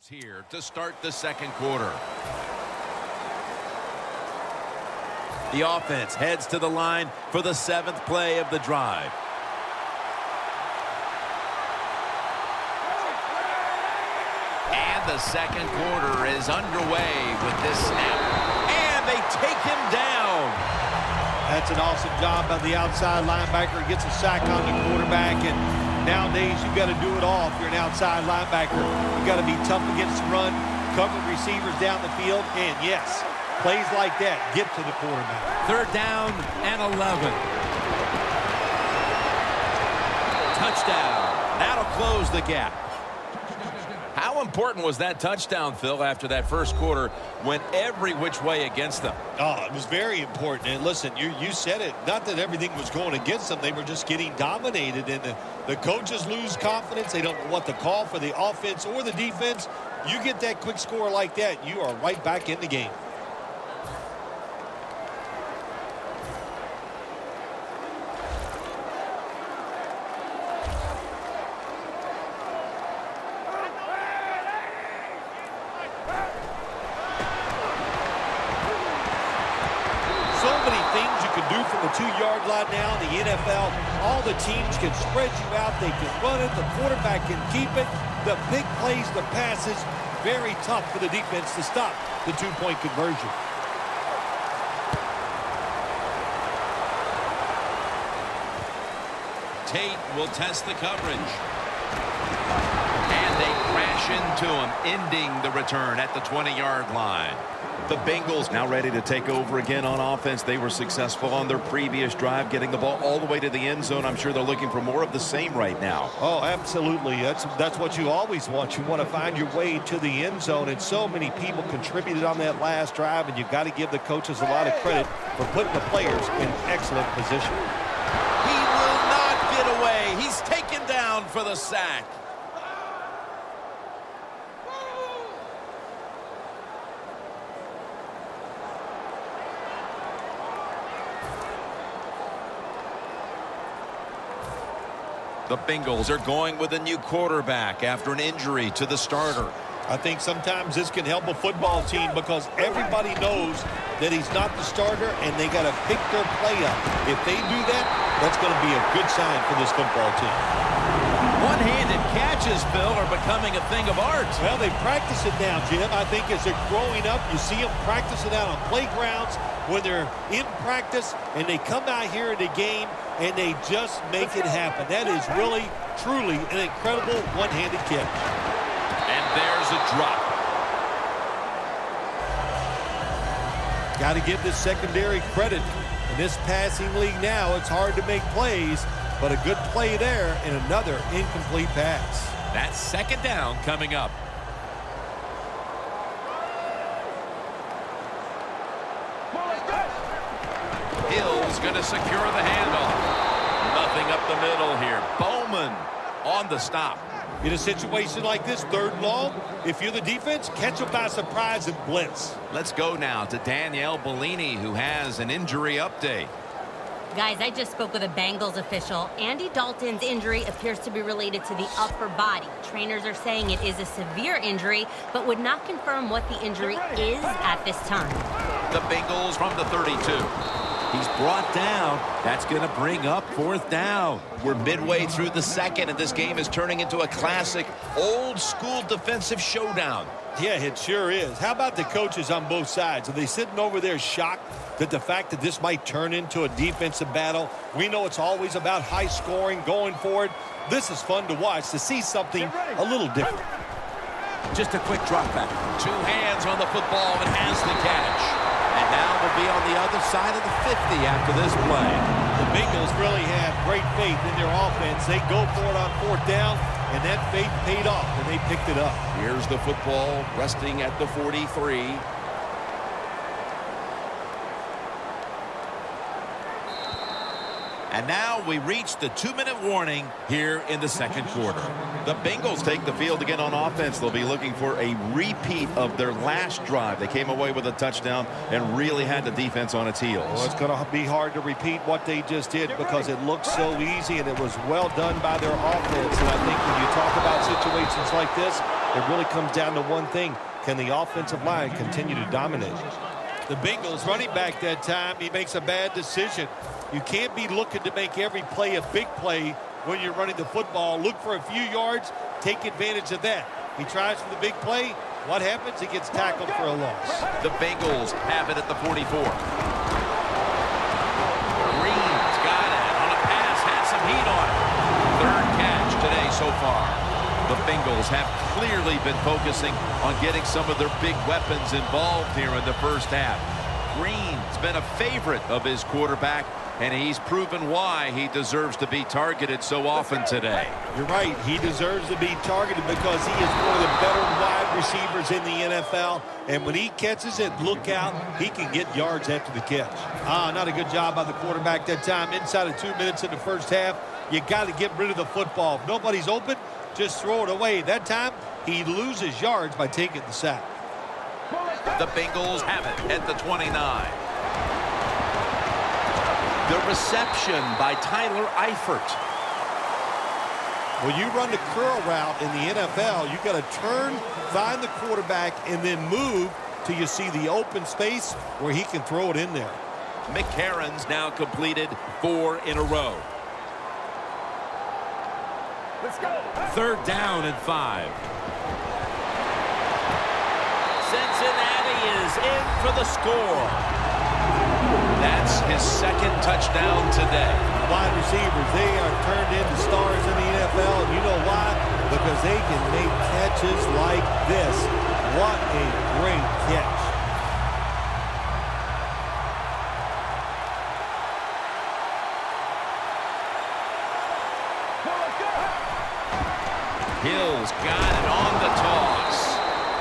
Here to start the second quarter. The offense heads to the line for the 7th play of the drive. And the second quarter is underway with this snap. And they take him down. That's an awesome job by the outside linebacker. He gets a sack on the quarterback, and nowadays you've got to do it all if you're an outside linebacker. You've got to be tough against the run, cover receivers down the field, and yes, plays like that get to the quarterback. 3rd down and 11. Touchdown. That'll close the gap. How important was that touchdown, Phil, after that first quarter went every which way against them? Oh, it was very important. And listen, you said it. Not that everything was going against them. They were just getting dominated. And the coaches lose confidence. They don't know what to call for the offense or the defense. You get that quick score like that, you are right back in the game. Do from the 2-yard line now in the NFL. All the teams can spread you out. They can run it. The quarterback can keep it. The big plays, the passes, very tough for the defense to stop the 2-point conversion. Tate will test the coverage. And they crash into him, ending the return at the 20-yard line. The Bengals now ready to take over again on offense. They were successful on their previous drive, getting the ball all the way to the end zone. I'm sure they're looking for more of the same right now. Oh, absolutely. That's what you always want. You want to find your way to the end zone, and so many people contributed on that last drive, and you've got to give the coaches a lot of credit for putting the players in excellent position. He will not get away. He's taken down for the sack. The Bengals are going with a new quarterback after an injury to the starter. I think sometimes this can help a football team because everybody knows that he's not the starter and they got to pick their play up. If they do that, that's going to be a good sign for this football team. One-handed catches, Phil, are becoming a thing of art. Well, they practice it now, Jim. I think as they're growing up, you see them practice it out on playgrounds when they're in practice, and they come out here in the game and they just make it happen. That is really, truly an incredible one-handed catch. And there's a drop. Got to give this secondary credit. In this passing league now, it's hard to make plays, but a good play there and another incomplete pass. That's 2nd down coming up. Hill's going to secure the handoff. Nothing up the middle here. Bowman on the stop. In a situation like this, 3rd and long, if you're the defense, catch them by surprise and blitz. Let's go now to Danielle Bellini, who has an injury update. Guys, I just spoke with a Bengals official. Andy Dalton's injury appears to be related to the upper body. Trainers are saying it is a severe injury, but would not confirm what the injury is at this time. The Bengals from the 32. He's brought down. That's going to bring up 4th down. We're midway through the second, and this game is turning into a classic old-school defensive showdown. Yeah, it sure is. How about the coaches on both sides? Are they sitting over there shocked that the fact that this might turn into a defensive battle? We know it's always about high scoring, going for it. This is fun to watch, to see something a little different. Just a quick drop back. 2 hands on the football and has the catch. And now they'll be on the other side of the 50 after this play. The Bengals really have great faith in their offense. They go for it on 4th down, and that faith paid off when they picked it up. Here's the football resting at the 43. And now we reach the 2-minute warning here in the second quarter. The Bengals take the field again on offense. They'll be looking for a repeat of their last drive. They came away with a touchdown and really had the defense on its heels. Well, it's going to be hard to repeat what they just did because it looked so easy and it was well done by their offense. And I think when you talk about situations like this, it really comes down to one thing. Can the offensive line continue to dominate? The Bengals running back that time, he makes a bad decision. You can't be looking to make every play a big play when you're running the football. Look for a few yards, take advantage of that. He tries for the big play. What happens? He gets tackled for a loss. The Bengals have it at the 44. Green's got it on a pass, has some heat on it. Third catch today so far. The Bengals have clearly been focusing on getting some of their big weapons involved here in the first half. Green's been a favorite of his quarterback, and he's proven why he deserves to be targeted so often today. You're right. He deserves to be targeted because he is one of the better wide receivers in the NFL. And when he catches it, look out. He can get yards after the catch. Not a good job by the quarterback that time. Inside of 2 minutes in the first half, you got to get rid of the football. If nobody's open, just throw it away. That time, he loses yards by taking the sack. The Bengals have it at the 29. The reception by Tyler Eifert. When you run the curl route in the NFL, you got to turn, find the quarterback, and then move till you see the open space where he can throw it in there. McCarron's now completed 4 in a row. Let's go. Third down and 5. Cincinnati is in for the score. That's his second touchdown today. Wide receivers, they are turned into stars in the NFL, and you know why? Because they can make catches like this. What a great catch. Hill's got it on the toss.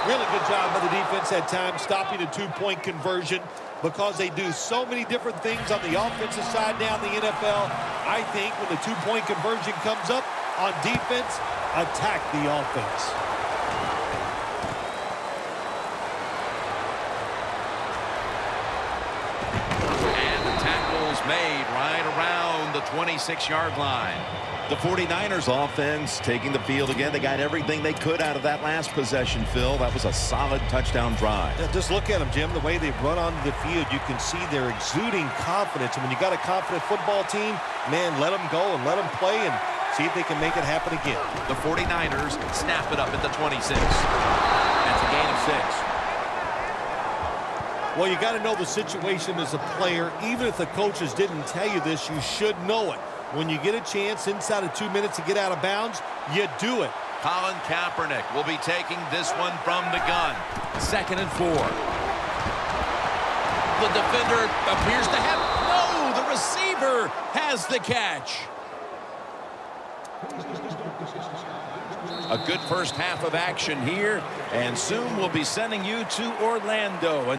Really good job by the defense that time, stopping a 2-point conversion because they do so many different things on the offensive side down the NFL. I think when the 2-point conversion comes up on defense, attack the offense. And the tackle's made right around the 26-yard line. The 49ers offense taking the field again. They got everything they could out of that last possession, Phil. That was a solid touchdown drive. Yeah, just look at them, Jim. The way they run onto the field, you can see they're exuding confidence. And when you got a confident football team, man, let them go and let them play and see if they can make it happen again. The 49ers snap it up at the 26. That's a gain of 6. Well, you got to know the situation as a player. Even if the coaches didn't tell you this, you should know it. When you get a chance inside of 2 minutes to get out of bounds, you do it. Colin Kaepernick will be taking this one from the gun. 2nd and 4. The defender appears to have... No, the receiver has the catch. A good first half of action here, and soon we'll be sending you to Orlando.